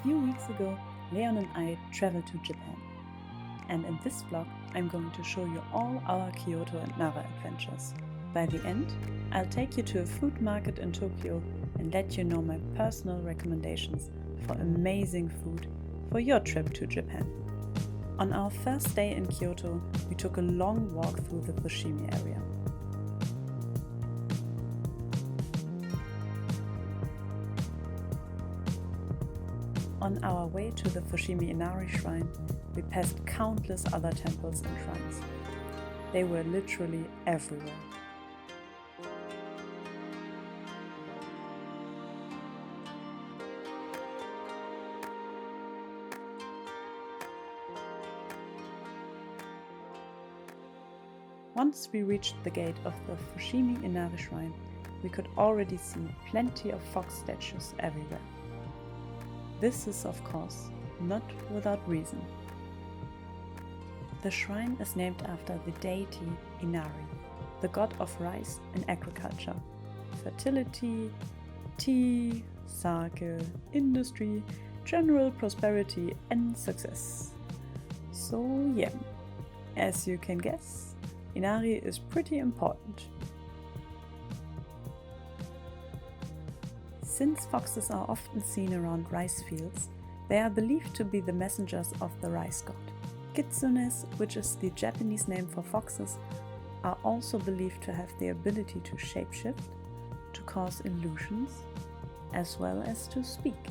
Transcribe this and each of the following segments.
few weeks ago, Leon and I traveled to Japan. And in this vlog, I'm going to show you all our Kyoto and Nara adventures. By the end, I'll take you to a food market in Tokyo and let you know my personal recommendations for amazing food for your trip to Japan. On our first day in Kyoto, we took a long walk through the Fushimi area. On our way to the Fushimi Inari shrine, we passed countless other temples and shrines. They were literally everywhere. Once we reached the gate of the Fushimi Inari shrine, we could already see plenty of fox statues everywhere. This is, of course, not without reason. The shrine is named after the deity Inari, the god of rice and agriculture, fertility, tea, sake, industry, general prosperity and success. So yeah, as you can guess, Inari is pretty important. Since foxes are often seen around rice fields, they are believed to be the messengers of the rice god. Kitsunes, which is the Japanese name for foxes, are also believed to have the ability to shapeshift, to cause illusions, as well as to speak.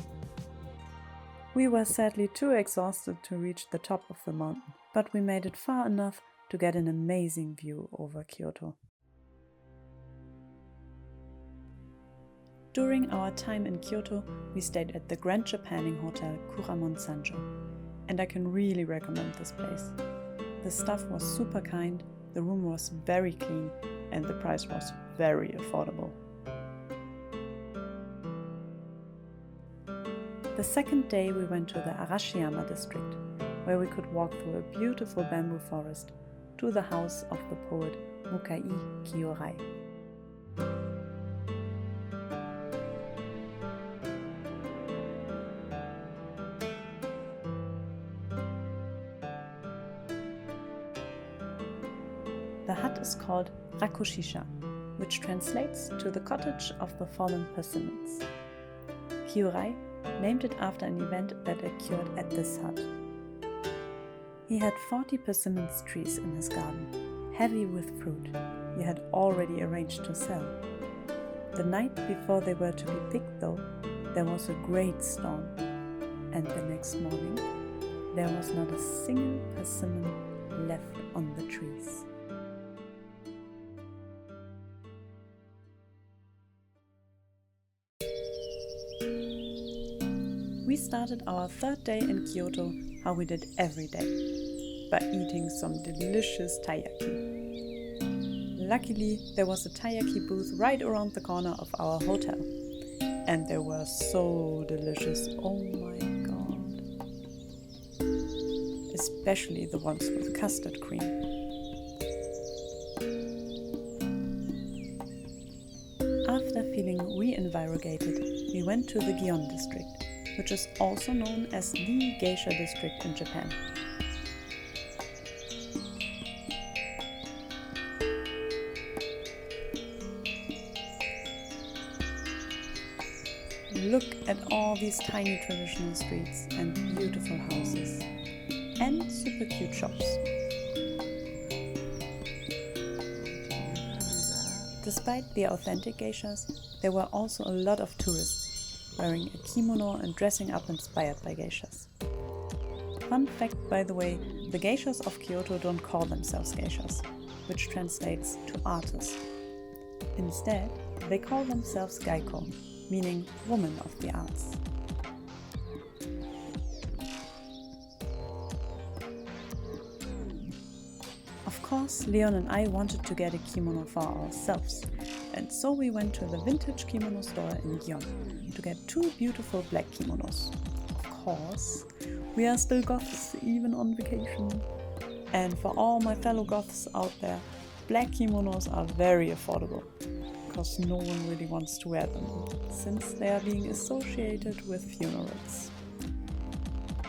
We were sadly too exhausted to reach the top of the mountain, but we made it far enough to get an amazing view over Kyoto. During our time in Kyoto, we stayed at the Grand Japaning Hotel Kuramon Sanjo, and I can really recommend this place. The staff was super kind, the room was very clean, and the price was very affordable. The second day we went to the Arashiyama district, where we could walk through a beautiful bamboo forest to the house of the poet Mukai Kyorai. The hut is called Rakushisha, which translates to the cottage of the fallen persimmons. Kyorai named it after an event that occurred at this hut. He had 40 persimmons trees in his garden, heavy with fruit he had already arranged to sell. The night before they were to be picked, though, there was a great storm, and the next morning there was not a single persimmon left on the trees. We started our third day in Kyoto how we did every day, by eating some delicious taiyaki. Luckily, there was a taiyaki booth right around the corner of our hotel, and they were so delicious, oh my god. Especially the ones with custard cream. After feeling re-invigorated, we went to the Gion district, which is also known as the geisha district in Japan. Look at all these tiny traditional streets and beautiful houses, and super cute shops. Despite the authentic geishas, there were also a lot of tourists wearing a kimono and dressing up inspired by geishas. Fun fact, by the way, the geishas of Kyoto don't call themselves geishas, which translates to artists. Instead, they call themselves gaiko, meaning woman of the arts. Of course, Leon and I wanted to get a kimono for ourselves, and so we went to the vintage kimono store in Gion to get 2 beautiful black kimonos. Of course, we are still goths even on vacation. And for all my fellow goths out there, black kimonos are very affordable, because no one really wants to wear them, since they are being associated with funerals.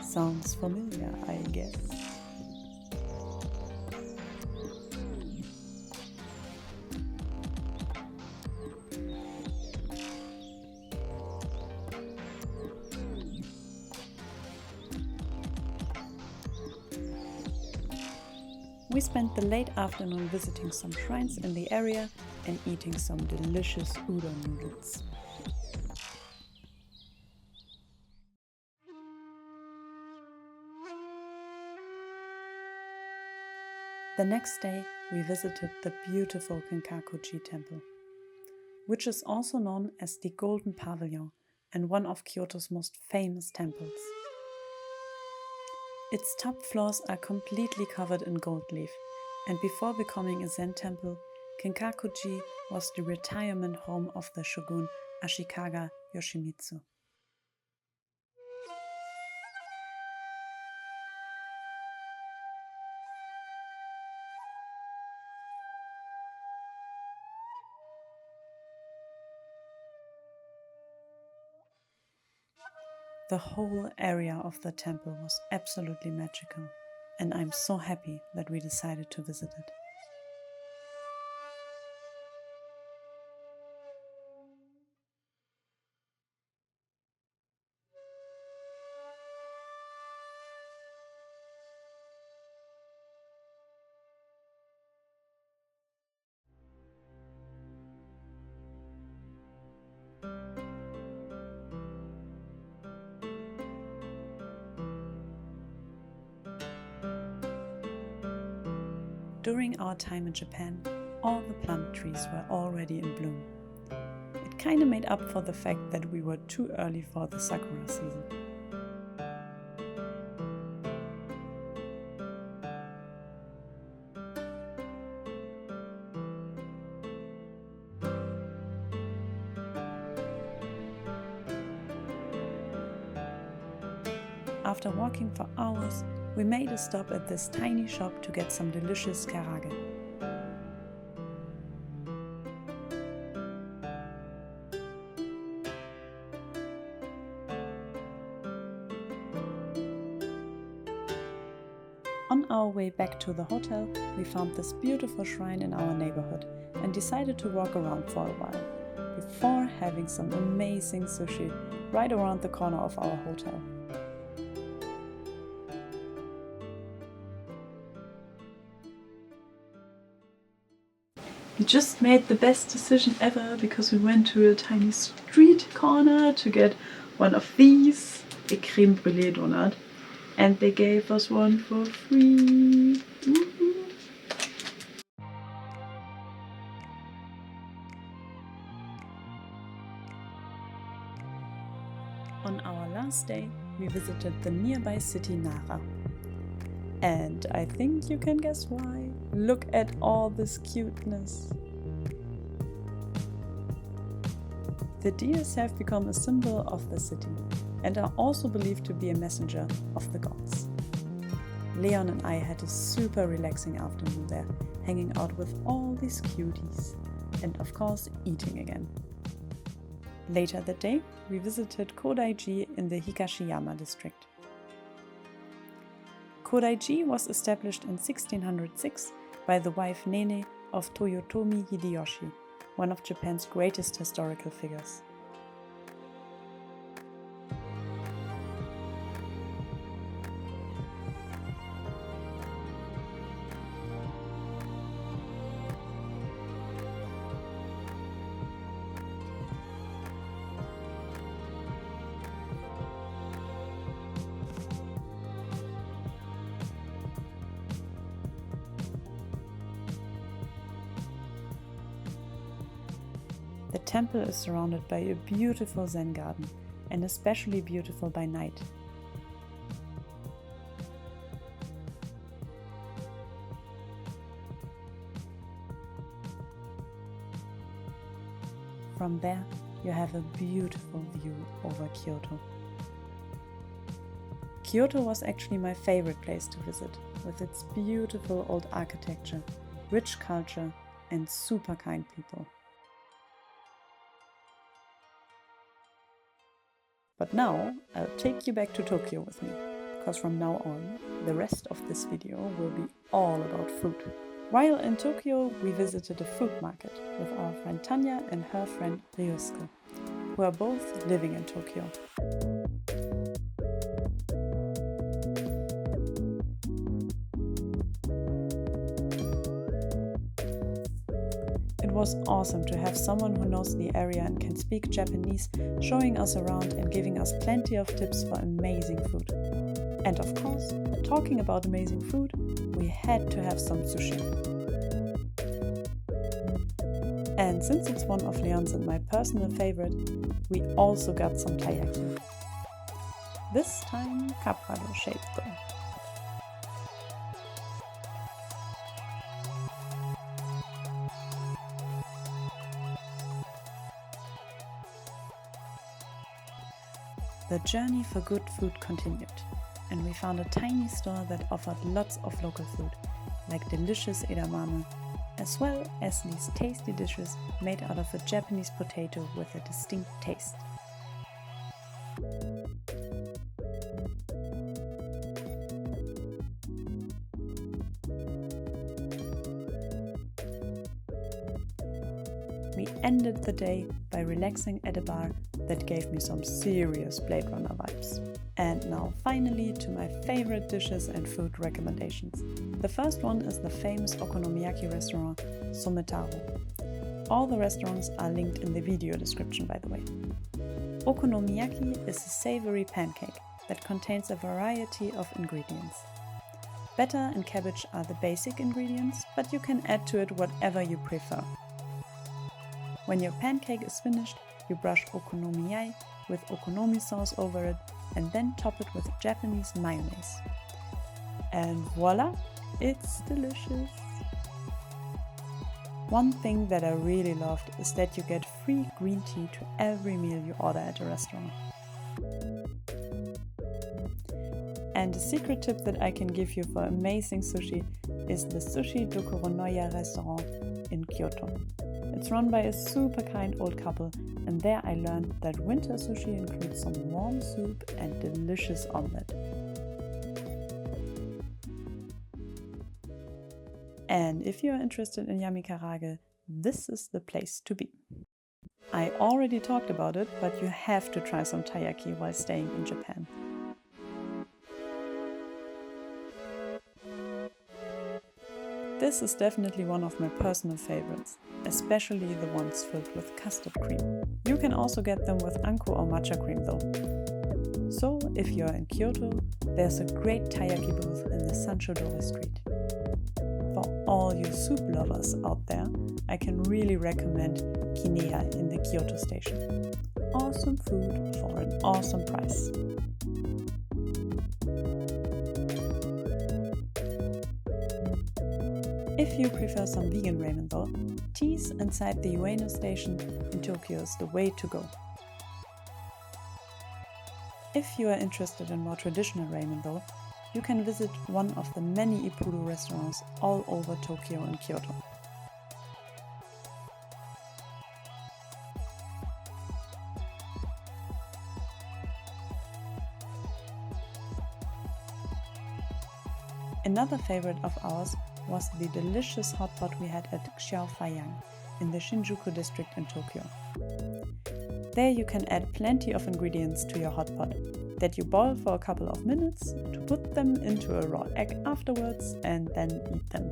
Sounds familiar, I guess. We spent the late afternoon visiting some shrines in the area and eating some delicious udon noodles. The next day, we visited the beautiful Kinkakuji temple, which is also known as the Golden Pavilion and one of Kyoto's most famous temples. Its top floors are completely covered in gold leaf, and before becoming a Zen temple, Kinkakuji was the retirement home of the shogun Ashikaga Yoshimitsu. The whole area of the temple was absolutely magical, and I'm so happy that we decided to visit it. During our time in Japan, all the plum trees were already in bloom. It kinda made up for the fact that we were too early for the sakura season. After walking for hours, we made a stop at this tiny shop to get some delicious karage. On our way back to the hotel, we found this beautiful shrine in our neighborhood and decided to walk around for a while, before having some amazing sushi right around the corner of our hotel. We just made the best decision ever because we went to a tiny street corner to get one of these, a crème brûlée donut, and they gave us one for free. Woo-hoo. On our last day, we visited the nearby city Nara. And I think you can guess why. Look at all this cuteness. The deers have become a symbol of the city and are also believed to be a messenger of the gods. Leon and I had a super relaxing afternoon there, hanging out with all these cuties and of course eating again. Later that day, we visited Kodaiji in the Higashiyama district. Kodaiji was established in 1606 by the wife Nene of Toyotomi Hideyoshi, one of Japan's greatest historical figures. The temple is surrounded by a beautiful Zen garden, and especially beautiful by night. From there, you have a beautiful view over Kyoto. Kyoto was actually my favorite place to visit, with its beautiful old architecture, rich culture, and super kind people. But now, I'll take you back to Tokyo with me, because from now on, the rest of this video will be all about food. While in Tokyo, we visited a food market with our friend Tanya and her friend Ryusuke, who are both living in Tokyo. It was awesome to have someone who knows the area and can speak Japanese, showing us around and giving us plenty of tips for amazing food. And of course, talking about amazing food, we had to have some sushi. And since it's one of Leon's and my personal favorite, we also got some taiyaki. This time Kabukichō shaped though. The journey for good food continued, and we found a tiny store that offered lots of local food, like delicious edamame, as well as these tasty dishes made out of a Japanese potato with a distinct taste. We ended the day by relaxing at a bar that gave me some serious Blade Runner vibes. And now finally to my favorite dishes and food recommendations. The first one is the famous Okonomiyaki restaurant Sometarō. All the restaurants are linked in the video description, by the way. Okonomiyaki is a savory pancake that contains a variety of ingredients. Batter and cabbage are the basic ingredients, but you can add to it whatever you prefer. When your pancake is finished, you brush okonomiyaki with okonomi sauce over it and then top it with Japanese mayonnaise. And voila, it's delicious! One thing that I really loved is that you get free green tea to every meal you order at a restaurant. And a secret tip that I can give you for amazing sushi is the Sushi Dokoroonoya restaurant in Kyoto. It's run by a super kind old couple, and there I learned that winter sushi includes some warm soup and delicious omelette. And if you are interested in yummy karage, this is the place to be. I already talked about it, but you have to try some taiyaki while staying in Japan. This is definitely one of my personal favorites, especially the ones filled with custard cream. You can also get them with anko or matcha cream though. So, if you are in Kyoto, there's a great taiyaki booth in the Sanjo-dori street. For all you soup lovers out there, I can really recommend Kinea in the Kyoto station. Awesome food for an awesome price. If you prefer some vegan ramen though, teas inside the Ueno station in Tokyo is the way to go. If you are interested in more traditional ramen though, you can visit one of the many Ippudo restaurants all over Tokyo and Kyoto. Another favorite of ours was the delicious hot pot we had at Xiǎoféiyáng in the Shinjuku district in Tokyo. There you can add plenty of ingredients to your hot pot that you boil for a couple of minutes to put them into a raw egg afterwards and then eat them.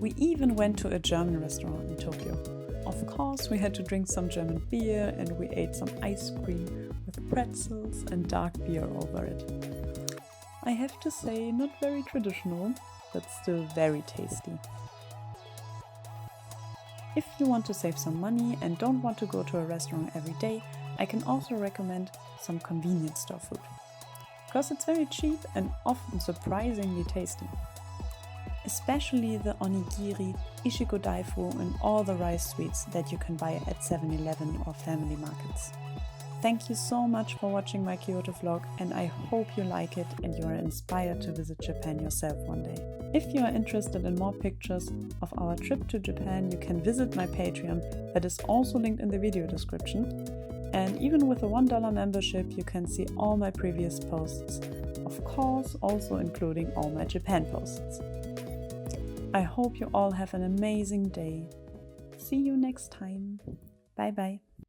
We even went to a German restaurant in Tokyo. Of course, we had to drink some German beer and we ate some ice cream with pretzels and dark beer over it. I have to say, not very traditional, but still very tasty. If you want to save some money and don't want to go to a restaurant every day, I can also recommend some convenience store food. Because it's very cheap and often surprisingly tasty. Especially the onigiri, ishiko-daifu and all the rice sweets that you can buy at 7-Eleven or family markets. Thank you so much for watching my Kyoto vlog, and I hope you like it and you are inspired to visit Japan yourself one day. If you are interested in more pictures of our trip to Japan, you can visit my Patreon that is also linked in the video description. And even with a $1 membership, you can see all my previous posts, of course also including all my Japan posts. I hope you all have an amazing day. See you next time. Bye bye.